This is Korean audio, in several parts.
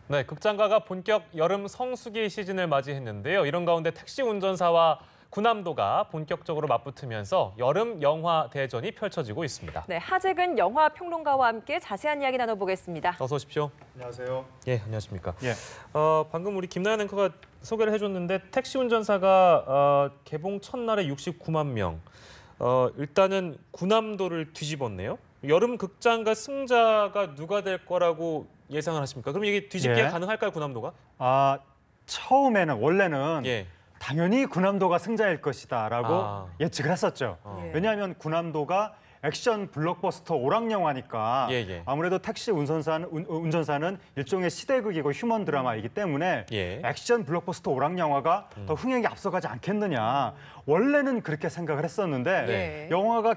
네, 극장가가 본격 여름 성수기 시즌을 맞이했는데요. 이런 가운데 택시 운전사와 군함도가 본격적으로 맞붙으면서 여름 영화 대전이 펼쳐지고 있습니다. 네, 하재근 영화 평론가와 함께 자세한 이야기 나눠보겠습니다. 어서 오십시오. 안녕하세요. 예, 안녕하십니까. 예. 방금 우리 김나연 앵커가 소개를 해줬는데 택시 운전사가 개봉 첫날에 69만 명. 일단은 군함도를 뒤집었네요. 여름 극장가 승자가 누가 될 거라고 예상을 하십니까? 그럼 이게 뒤집기가 예. 가능할까요, 군함도가? 원래는 예. 당연히 군함도가 승자일 것이다라고 예측을 했었죠. 예. 왜냐하면 군함도가 액션 블록버스터 오락 영화니까 예. 아무래도 택시 운전사는 일종의 시대극이고 휴먼 드라마이기 때문에 예. 액션 블록버스터 오락 영화가 더 흥행에 앞서가지 않겠느냐. 원래는 그렇게 생각을 했었는데 네. 영화가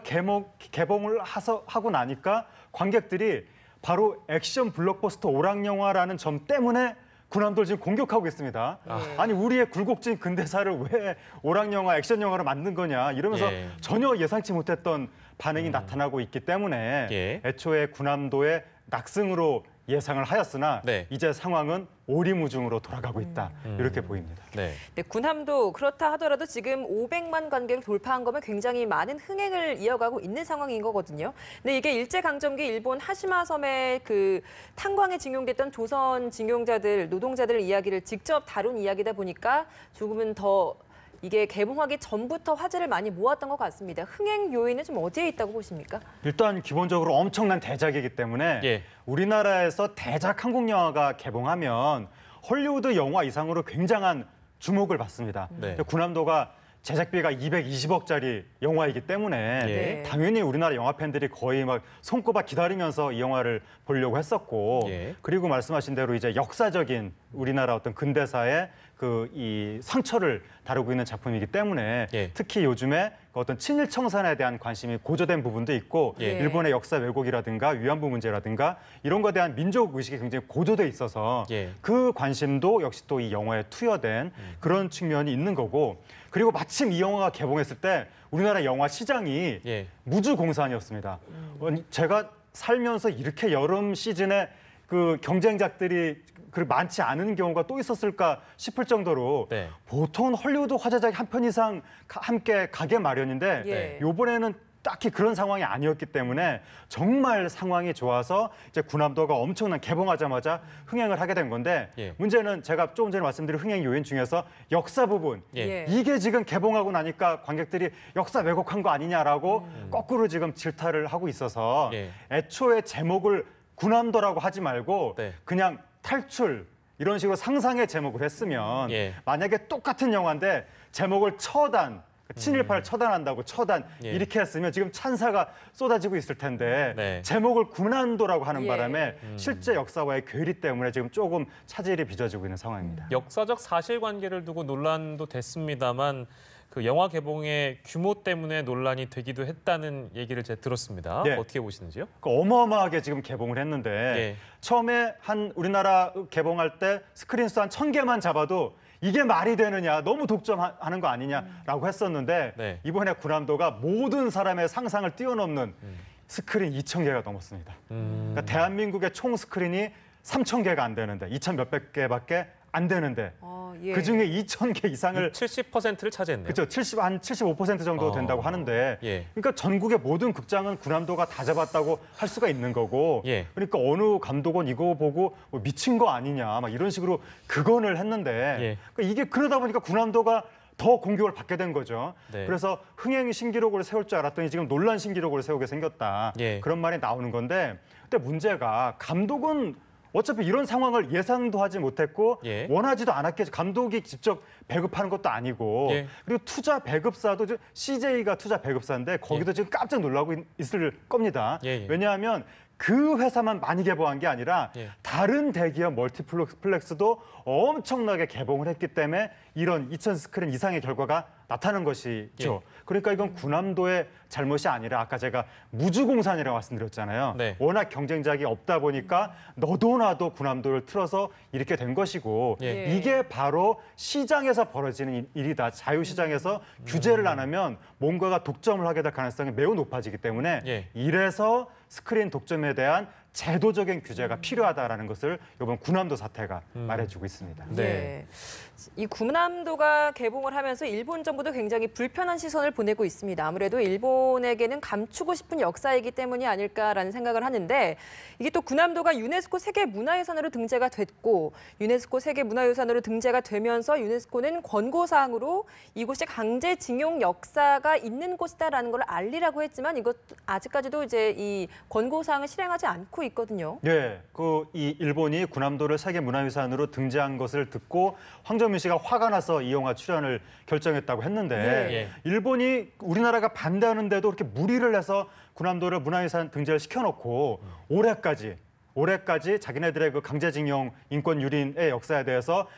개봉을 하고 나니까 관객들이 바로 액션 블록버스터 오락 영화라는 점 때문에 군함도를 지금 공격하고 있습니다. 아니 우리의 굴곡진 근대사를 왜 오락 영화, 액션 영화로 만든 거냐 이러면서 예. 전혀 예상치 못했던 반응이 나타나고 있기 때문에 예. 애초에 군함도의 낙승으로 예상을 하였으나 네. 이제 상황은 오리무중으로 돌아가고 있다 이렇게 보입니다. 네. 네, 군함도 그렇다 하더라도 지금 500만 관객을 돌파한 거면 굉장히 많은 흥행을 이어가고 있는 상황인 거거든요. 근데 이게 일제강점기 일본 하시마 섬의 그 탄광에 징용됐던 조선 징용자들, 노동자들 이야기를 직접 다룬 이야기다 보니까 조금은 더 이게 개봉하기 전부터 화제를 많이 모았던 것 같습니다. 흥행 요인은 좀 어디에 있다고 보십니까? 일단 기본적으로 엄청난 대작이기 때문에 예. 우리나라에서 대작 한국 영화가 개봉하면 헐리우드 영화 이상으로 굉장한 주목을 받습니다. 네. 군함도가 제작비가 220억짜리 영화이기 때문에 예. 당연히 우리나라 영화 팬들이 거의 막 손꼽아 기다리면서 이 영화를 보려고 했었고 예. 그리고 말씀하신 대로 이제 역사적인 우리나라 어떤 근대사의 이 상처를 다루고 있는 작품이기 때문에 예. 특히 요즘에 어떤 친일 청산에 대한 관심이 고조된 부분도 있고 예. 일본의 역사 왜곡이라든가 위안부 문제라든가 이런 것에 대한 민족 의식이 굉장히 고조돼 있어서 예. 그 관심도 역시 또 이 영화에 투여된 그런 측면이 있는 거고 그리고 마침 이 영화가 개봉했을 때 우리나라 영화 시장이 예. 무주공산이었습니다. 제가 살면서 이렇게 여름 시즌에 그 경쟁작들이 많지 않은 경우가 또 있었을까 싶을 정도로 네. 보통 헐리우드 화제작이 한 편 이상 함께 가게 마련인데 예. 이번에는 딱히 그런 상황이 아니었기 때문에 정말 상황이 좋아서 이제 군함도가 엄청난 개봉하자마자 흥행을 하게 된 건데 예. 문제는 제가 조금 전에 말씀드린 흥행 요인 중에서 역사 부분 예. 이게 지금 개봉하고 나니까 관객들이 역사 왜곡한 거 아니냐라고 거꾸로 지금 질타를 하고 있어서 예. 애초에 제목을 군함도라고 하지 말고 네. 그냥 탈출 이런 식으로 상상의 제목을 했으면 예. 만약에 똑같은 영화인데 제목을 처단 친일파를 처단한다고 처단 예. 이렇게 했으면 지금 찬사가 쏟아지고 있을 텐데 네. 제목을 군함도라고 하는 예. 바람에 실제 역사와의 괴리 때문에 지금 조금 차질이 빚어지고 있는 상황입니다. 역사적 사실관계를 두고 논란도 됐습니다만 그 영화 개봉의 규모 때문에 논란이 되기도 했다는 얘기를 제가 들었습니다. 네. 어떻게 보시는지요? 어마어마하게 지금 개봉을 했는데 예. 처음에 한 우리나라 개봉할 때 스크린 수 한 1000개만 잡아도 이게 말이 되느냐 너무 독점하는 거 아니냐라고 했었는데 네. 이번에 군함도가 모든 사람의 상상을 뛰어넘는 스크린 2000개가 넘었습니다. 그러니까 대한민국의 총 스크린이 3000개가 안 되는데 2000 몇백 개밖에 안 되는데 예. 그중에 2000개 이상을 70%를 차지했네요. 그렇죠. 한 75% 정도 된다고 하는데 예. 그러니까 전국의 모든 극장은 군함도가 다 잡았다고 할 수가 있는 거고 예. 그러니까 어느 감독은 이거 보고 뭐 미친 거 아니냐 막 이런 식으로 극언을 했는데 예. 그러니까 이게 그러다 보니까 군함도가 더 공격을 받게 된 거죠. 네. 그래서 흥행 신기록을 세울 줄 알았더니 지금 논란 신기록을 세우게 생겼다. 예. 그런 말이 나오는 건데 근데 문제가 감독은 어차피 이런 상황을 예상도 하지 못했고 예. 원하지도 않았겠죠. 감독이 직접 배급하는 것도 아니고 예. 그리고 투자 배급사도 CJ가 투자 배급사인데 거기도 지금 깜짝 놀라고 있을 겁니다. 예. 왜냐하면 그 회사만 많이 개봉한 게 아니라 예. 다른 대기업 멀티플렉스도 엄청나게 개봉을 했기 때문에 이런 2000 스크린 이상의 결과가 나타난 것이죠. 그러니까 이건 군함도의 잘못이 아니라 아까 제가 무주공산이라고 말씀드렸잖아요. 네. 워낙 경쟁작이 없다 보니까 너도 나도 군함도를 틀어서 이렇게 된 것이고 예. 이게 바로 시장에서 벌어지는 일이다. 자유시장에서 규제를 안 하면 뭔가가 독점을 하게 될 가능성이 매우 높아지기 때문에 예. 이래서 스크린 독점에 대한 제도적인 규제가 필요하다라는 것을 이번 군함도 사태가 말해주고 있습니다. 네. 예. 이 군함도가 개봉을 하면서 일본 정부도 굉장히 불편한 시선을 보내고 있습니다. 아무래도 일본에게는 감추고 싶은 역사이기 때문이 아닐까라는 생각을 하는데 이게 또 군함도가 유네스코 세계문화유산으로 등재가 됐고 유네스코 세계문화유산으로 등재가 되면서 유네스코는 권고사항으로 이곳이 강제징용 역사가 있는 곳이다라는 걸 알리라고 했지만 이것 아직까지도 이제 이 권고사항을 실행하지 않고 있거든요. 예, 이 일본이 군함도를 세계문화유산으로 등재한 것을 듣고 황정민 씨가 화가 나서 이 영화 출연을 결정했다고 했는데 예. 일본이 우리나라가 반대하는데도 그렇게 무리를 해서 군함도를 문화유산 등재를 시켜놓고 올해까지 자기네들의 그 강제징용 인권 유린의 역사에 대해서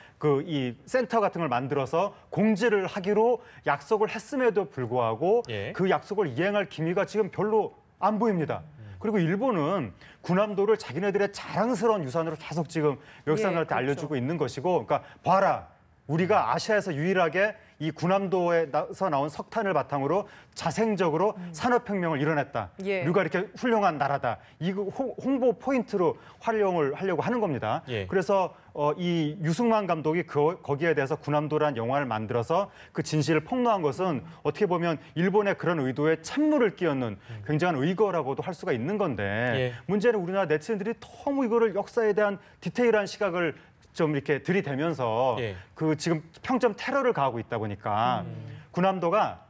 이 센터 같은 걸 만들어서 공지를 하기로 약속을 했음에도 불구하고 예. 그 약속을 이행할 기미가 지금 별로 안 보입니다. 그리고 일본은 군함도를 자기네들의 자랑스러운 유산으로 계속 지금 외국 사람들한테 그렇죠. 알려주고 있는 것이고, 그러니까 봐라, 우리가 아시아에서 유일하게 이 군함도에서 나온 석탄을 바탕으로 자생적으로 산업혁명을 이뤄냈다. 예. 우리가 이렇게 훌륭한 나라다. 이거 홍보 포인트로 활용을 하려고 하는 겁니다. 예. 그래서 이 유승만 감독이 거기에 대해서 군함도란 영화를 만들어서 그 진실을 폭로한 것은 어떻게 보면 일본의 그런 의도에 찬물을 끼얹는 굉장한 의거라고도 할 수가 있는 건데 예. 문제는 우리나라 네티즌들이 너무 이거를 역사에 대한 디테일한 시각을 좀 이렇게 들이대면서 예. 그 지금 평점 테러를 가하고 있다 보니까 군함도가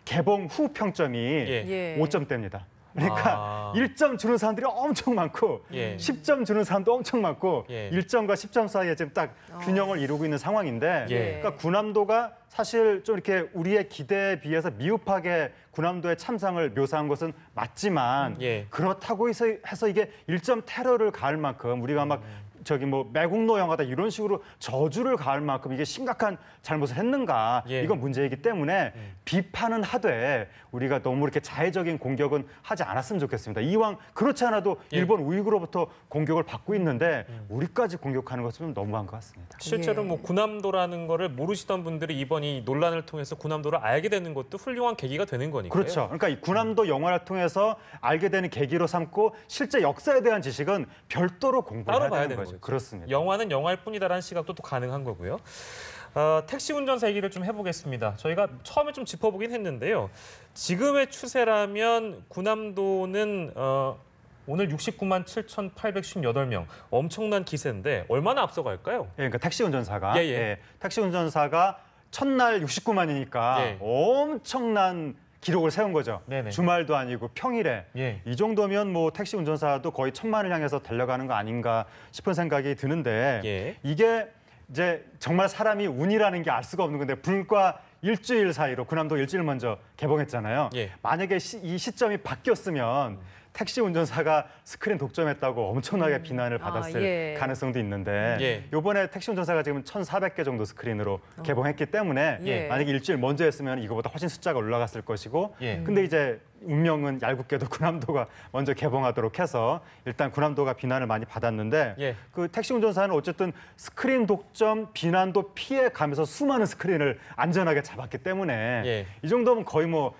개봉 후 평점이 예. 5점대입니다. 그러니까 1점 주는 사람들이 엄청 많고 예. 10점 주는 사람도 엄청 많고 예. 1점과 10점 사이에 지금 딱 균형을 이루고 있는 상황인데 예. 그러니까 군함도가 사실 좀 이렇게 우리의 기대에 비해서 미흡하게 군함도의 참상을 묘사한 것은 맞지만 예. 그렇다고 해서 이게 1점 테러를 가할 만큼 우리가 막 매국노 영화다 이런 식으로 저주를 가할 만큼 이게 심각한 잘못을 했는가 예. 이건 문제이기 때문에 비판은 하되 우리가 너무 이렇게 자해적인 공격은 하지 않았으면 좋겠습니다. 이왕 그렇지 않아도 예. 일본 우이그로부터 공격을 받고 있는데 우리까지 공격하는 것은 너무한 것 같습니다. 실제로 예. 뭐 군함도라는 거를 모르시던 분들이 이번 이 논란을 통해서 군함도를 알게 되는 것도 훌륭한 계기가 되는 거니까요. 그렇죠. 그러니까 이 군함도 영화를 통해서 알게 되는 계기로 삼고 실제 역사에 대한 지식은 별도로 공부해야 따로 봐야 되는 되는 거죠. 거죠. 그렇습니다. 영화는 영화일 뿐이다라는 시각도 또 가능한 거고요. 택시 운전사 얘기를 좀 해보겠습니다. 저희가 처음에 좀 짚어보긴 했는데요. 지금의 추세라면 군함도는 오늘 69만 7,858명, 엄청난 기세인데 얼마나 앞서갈까요? 예, 그러니까 택시 운전사가 예, 예. 택시 운전사가 첫날 69만이니까 예. 엄청난 기록을 세운 거죠. 네네. 주말도 아니고 평일에 예. 이 정도면 뭐 택시 운전사도 거의 1,000만을 향해서 달려가는 거 아닌가 싶은 생각이 드는데 예. 이게 이제 정말 사람이 운이라는 게 알 수가 없는 건데 불과 일주일 사이로 군함도 일주일 먼저 개봉했잖아요. 예. 만약에 이 시점이 바뀌었으면 택시 운전사가 스크린 독점했다고 엄청나게 비난을 받았을 예. 가능성도 있는데 예. 이번에 택시 운전사가 지금 1,400개 정도 스크린으로 개봉했기 때문에 예. 만약에 일주일 먼저 했으면 이거보다 훨씬 숫자가 올라갔을 것이고 예. 근데 이제 운명은 얄궂게도 군함도가 먼저 개봉하도록 해서 일단 군함도가 비난을 많이 받았는데 예. 그 택시 운전사는 어쨌든 스크린 독점 비난도 피해 가면서 수많은 스크린을 안전하게 잡았기 때문에 예. 이 정도면 거의 뭐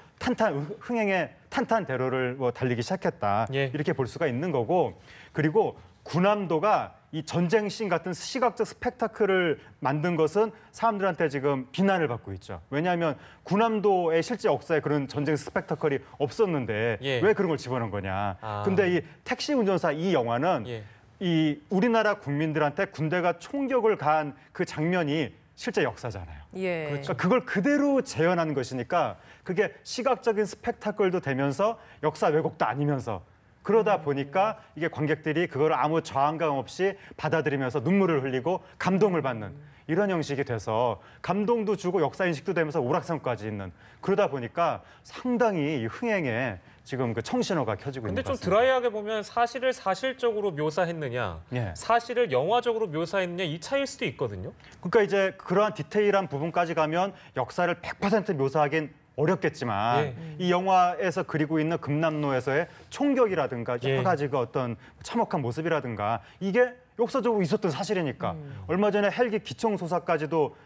흥행의 탄탄대로를 뭐 달리기 시작했다 예. 이렇게 볼 수가 있는 거고 그리고 군함도가 이 전쟁씬 같은 시각적 스펙타클을 만든 것은 사람들한테 지금 비난을 받고 있죠. 왜냐하면 군함도의 실제 역사에 그런 전쟁 스펙타클이 없었는데 예. 왜 그런 걸 집어넣은 거냐. 근데 이 택시 운전사 이 영화는 예. 이 우리나라 국민들한테 군대가 총격을 가한 그 장면이 실제 역사잖아요. 예. 그러니까 그걸 그대로 재현하는 것이니까 그게 시각적인 스펙타클도 되면서 역사 왜곡도 아니면서 그러다 보니까 이게 관객들이 그걸 아무 저항감 없이 받아들이면서 눈물을 흘리고 감동을 받는 이런 형식이 돼서 감동도 주고 역사인식도 되면서 오락성까지 있는 그러다 보니까 상당히 이 흥행에 지금 그 청신호가 켜지고 근데 있는 것 좀 같습니다. 드라이하게 보면 사실을 사실적으로 묘사했느냐, 예. 사실을 영화적으로 묘사했느냐 이 차이일 수도 있거든요. 그러니까 이제 그러한 디테일한 부분까지 가면 역사를 100% 묘사하긴 어렵겠지만 예. 이 영화에서 그리고 있는 금남로에서의 총격이라든가 예. 여러 가지 그 어떤 참혹한 모습이라든가 이게 역사적으로 있었던 사실이니까 얼마 전에 헬기 기총 소사까지도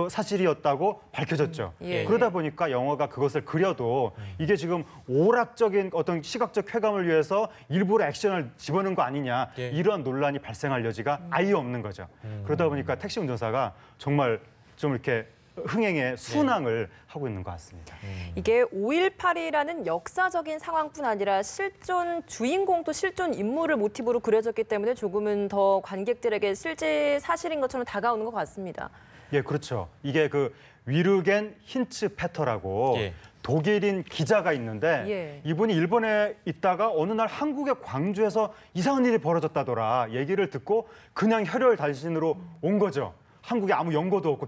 사실이었다고 밝혀졌죠. 예. 그러다 보니까 영화가 그것을 그려도 이게 지금 오락적인 어떤 시각적 쾌감을 위해서 일부러 액션을 집어넣은 거 아니냐 예. 이런 논란이 발생할 여지가 아예 없는 거죠. 그러다 보니까 택시 운전사가 정말 좀 이렇게 흥행에 순항을 하고 있는 것 같습니다. 이게 5.18이라는 역사적인 상황뿐 아니라 실존 주인공도 실존 인물을 모티브로 그려졌기 때문에 조금은 더 관객들에게 실제 사실인 것처럼 다가오는 것 같습니다. 예, 그렇죠. 이게 그 위르겐 힌츠페터라고 예. 독일인 기자가 있는데 예. 이분이 일본에 있다가 어느 날 한국의 광주에서 이상한 일이 벌어졌다더라 얘기를 듣고 그냥 혈혈단신으로 온 거죠. 한국에 아무 연고도 없고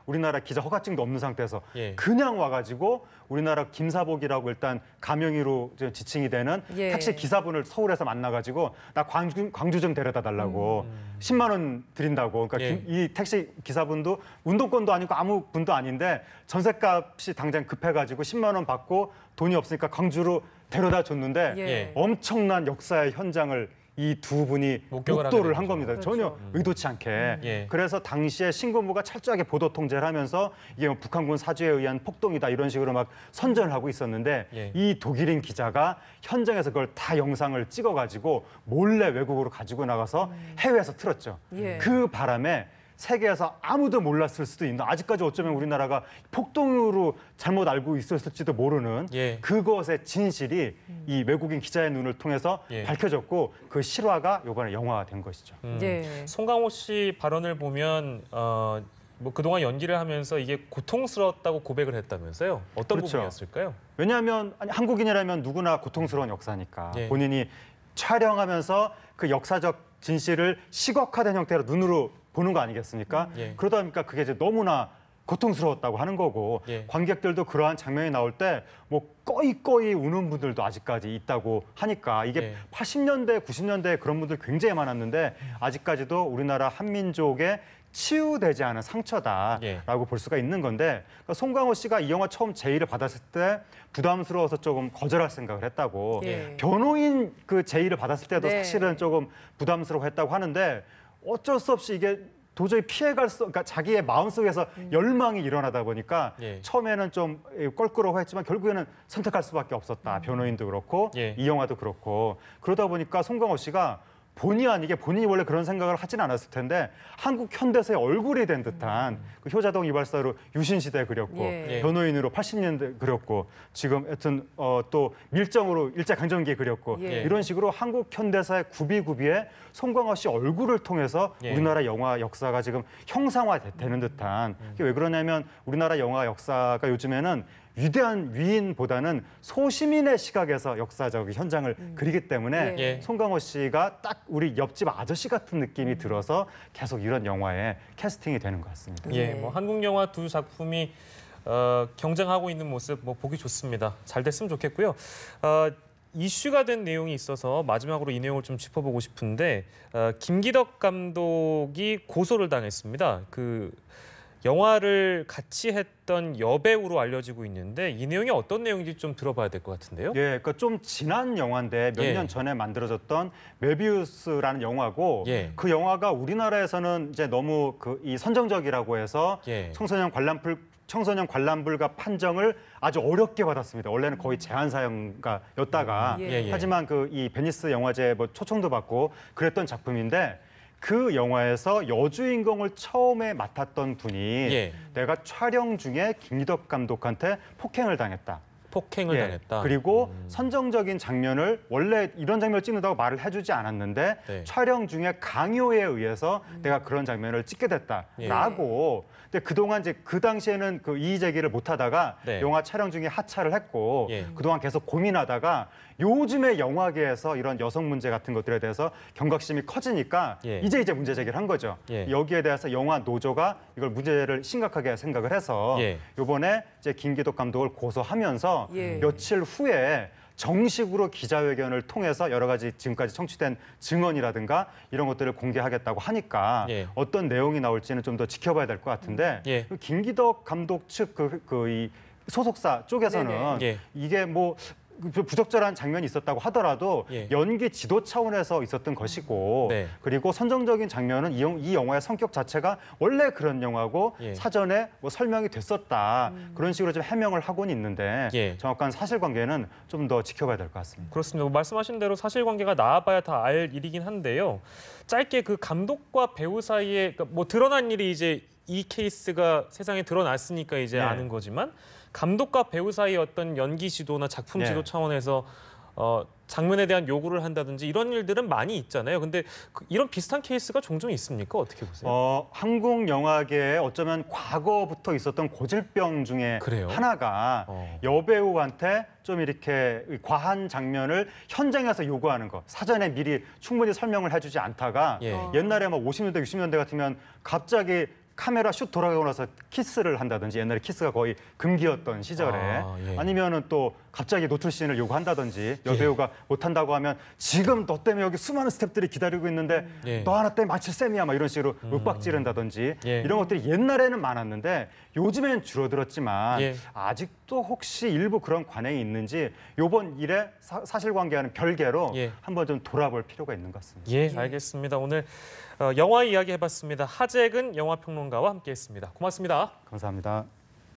우리나라 기자 허가증도 없는 상태에서 예. 그냥 와가지고 우리나라 김사복이라고 일단 가명의로 지칭이 되는 예. 택시 기사분을 서울에서 만나가지고 나 광주 좀 데려다 달라고 10만 원 드린다고. 그러니까 예. 이 택시 기사분도 운동권도 아니고 아무 분도 아닌데 전셋값이 당장 급해가지고 10만 원 받고 돈이 없으니까 광주로 데려다 줬는데 예. 엄청난 역사의 현장을 이 두 분이 목격을 하게 목도를 된 한 겁니다. 거죠. 전혀 그렇죠. 의도치 않게. 예. 그래서 당시에 신군부가 철저하게 보도 통제를 하면서 이게 뭐 북한군 사주에 의한 폭동이다 이런 식으로 막 선전을 하고 있었는데 예. 이 독일인 기자가 현장에서 그걸 다 영상을 찍어가지고 몰래 외국으로 가지고 나가서 해외에서 틀었죠. 예. 그 바람에 세계에서 아무도 몰랐을 수도 있는 아직까지 어쩌면 우리나라가 폭동으로 잘못 알고 있었을지도 모르는 예. 그것의 진실이 이 외국인 기자의 눈을 통해서 예. 밝혀졌고 그 실화가 이번에 영화화된 것이죠. 예. 송강호 씨 발언을 보면 뭐 그동안 연기를 하면서 이게 고통스러웠다고 고백을 했다면서요? 어떤 그렇죠. 부분이었을까요? 왜냐하면 한국인이라면 누구나 고통스러운 역사니까 예. 본인이 촬영하면서 그 역사적 진실을 시각화된 형태로 눈으로 보는 거 아니겠습니까? 예. 그러다 보니까 그게 이제 너무나 고통스러웠다고 하는 거고 예. 관객들도 그러한 장면이 나올 때 뭐 꺼이꺼이 우는 분들도 아직까지 있다고 하니까 이게 예. 80년대, 90년대에 그런 분들 굉장히 많았는데 아직까지도 우리나라 한민족의 치유되지 않은 상처다라고 예. 볼 수가 있는 건데 그러니까 송강호 씨가 이 영화 처음 제의를 받았을 때 부담스러워서 조금 거절할 생각을 했다고 예. 변호인 그 제의를 받았을 때도 네. 사실은 조금 부담스러워했다고 하는데 어쩔 수 없이 이게 도저히 피해갈 수, 그러니까 자기의 마음속에서 열망이 일어나다 보니까 예. 처음에는 좀 껄끄러워했지만 결국에는 선택할 수밖에 없었다. 변호인도 그렇고 예. 이 영화도 그렇고 그러다 보니까 송강호 씨가 본의 아니게 본인이 원래 그런 생각을 하진 않았을 텐데 한국 현대사의 얼굴이 된 듯한 그 효자동 이발사로 유신시대 그렸고 예. 변호인으로 80년대 그렸고 지금 하여튼 또 밀정으로 일제강점기 그렸고 예. 이런 식으로 한국 현대사의 구비구비에 송강호 씨 얼굴을 통해서 예. 우리나라 영화 역사가 지금 형상화되는 듯한 이게 왜 그러냐면 우리나라 영화 역사가 요즘에는 위대한 위인보다는 소시민의 시각에서 역사적 현장을 그리기 때문에 예. 송강호 씨가 딱 우리 옆집 아저씨 같은 느낌이 들어서 계속 이런 영화에 캐스팅이 되는 것 같습니다. 예, 네. 뭐 한국 영화 두 작품이 경쟁하고 있는 모습 뭐 보기 좋습니다. 잘 됐으면 좋겠고요. 이슈가 된 내용이 있어서 마지막으로 이 내용을 좀 짚어보고 싶은데 김기덕 감독이 고소를 당했습니다. 그 영화를 같이 했던 여배우로 알려지고 있는데 이 내용이 어떤 내용인지 좀 들어봐야 될 것 같은데요. 예, 그러니까 좀 지난 영화인데 몇 예. 년 전에 만들어졌던 메비우스라는 영화고 예. 그 영화가 우리나라에서는 이제 너무 이 선정적이라고 해서 예. 청소년 관람불가 판정을 아주 어렵게 받았습니다. 원래는 거의 제한 사용가였다가 예. 하지만 이 베니스 영화제 뭐 초청도 받고 그랬던 작품인데 그 영화에서 여주인공을 처음에 맡았던 분이 예. 내가 촬영 중에 김기덕 감독한테 폭행을 당했다. 폭행을 예. 당했다. 그리고 선정적인 장면을 원래 이런 장면을 찍는다고 말을 해주지 않았는데 네. 촬영 중에 강요에 의해서 내가 그런 장면을 찍게 됐다라고. 근데 그동안 이제 그 당시에는 그 이의 제기를 못 하다가 네. 영화 촬영 중에 하차를 했고 예. 그동안 계속 고민하다가 요즘에 영화계에서 이런 여성 문제 같은 것들에 대해서 경각심이 커지니까 예. 이제 문제 제기를 한 거죠. 예. 여기에 대해서 영화 노조가 이걸 문제를 심각하게 생각을 해서 예. 이번에 이제 김기덕 감독을 고소하면서 예. 며칠 후에 정식으로 기자회견을 통해서 여러 가지 지금까지 청취된 증언이라든가 이런 것들을 공개하겠다고 하니까 예. 어떤 내용이 나올지는 좀 더 지켜봐야 될 것 같은데 예. 김기덕 감독 측 이 소속사 쪽에서는 네네. 예. 이게 뭐 부적절한 장면이 있었다고 하더라도 예. 연기 지도 차원에서 있었던 것이고 네. 그리고 선정적인 장면은 이 영화의 성격 자체가 원래 그런 영화고 예. 사전에 뭐 설명이 됐었다. 그런 식으로 좀 해명을 하고는 있는데 예. 정확한 사실관계는 좀 더 지켜봐야 될 것 같습니다. 그렇습니다. 말씀하신 대로 사실관계가 나와봐야 다 알 일이긴 한데요. 짧게 그 감독과 배우 사이에 그러니까 뭐 드러난 일이 이제 이 케이스가 세상에 드러났으니까 이제 네. 아는 거지만 감독과 배우 사이의 어떤 연기 지도나 작품 네. 지도 차원에서 장면에 대한 요구를 한다든지 이런 일들은 많이 있잖아요. 근데 이런 비슷한 케이스가 종종 있습니까? 어떻게 보세요? 한국 영화계에 어쩌면 과거부터 있었던 고질병 중에 그래요? 하나가 여배우한테 좀 이렇게 과한 장면을 현장에서 요구하는 것. 사전에 미리 충분히 설명을 해주지 않다가 예. 옛날에 막 50년대, 60년대 같으면 갑자기 카메라 슛 돌아가고 나서 키스를 한다든지 옛날에 키스가 거의 금기였던 시절에 예. 아니면은 또 갑자기 노출씬을 요구한다든지 여배우가 못한다고 하면 지금 너 때문에 여기 수많은 스태프들이 기다리고 있는데 예. 너 하나 때문에 마칠 셈이야 막 이런 식으로 윽박 지른다든지 예. 이런 것들이 옛날에는 많았는데 요즘엔 줄어들었지만 예. 아직도 혹시 일부 그런 관행이 있는지 요번 일에 사실관계와는 별개로 예. 한번 좀 돌아볼 필요가 있는 것 같습니다. 예, 알겠습니다. 오늘 영화 이야기 해봤습니다. 하재근 영화평론가와 함께했습니다. 고맙습니다. 감사합니다.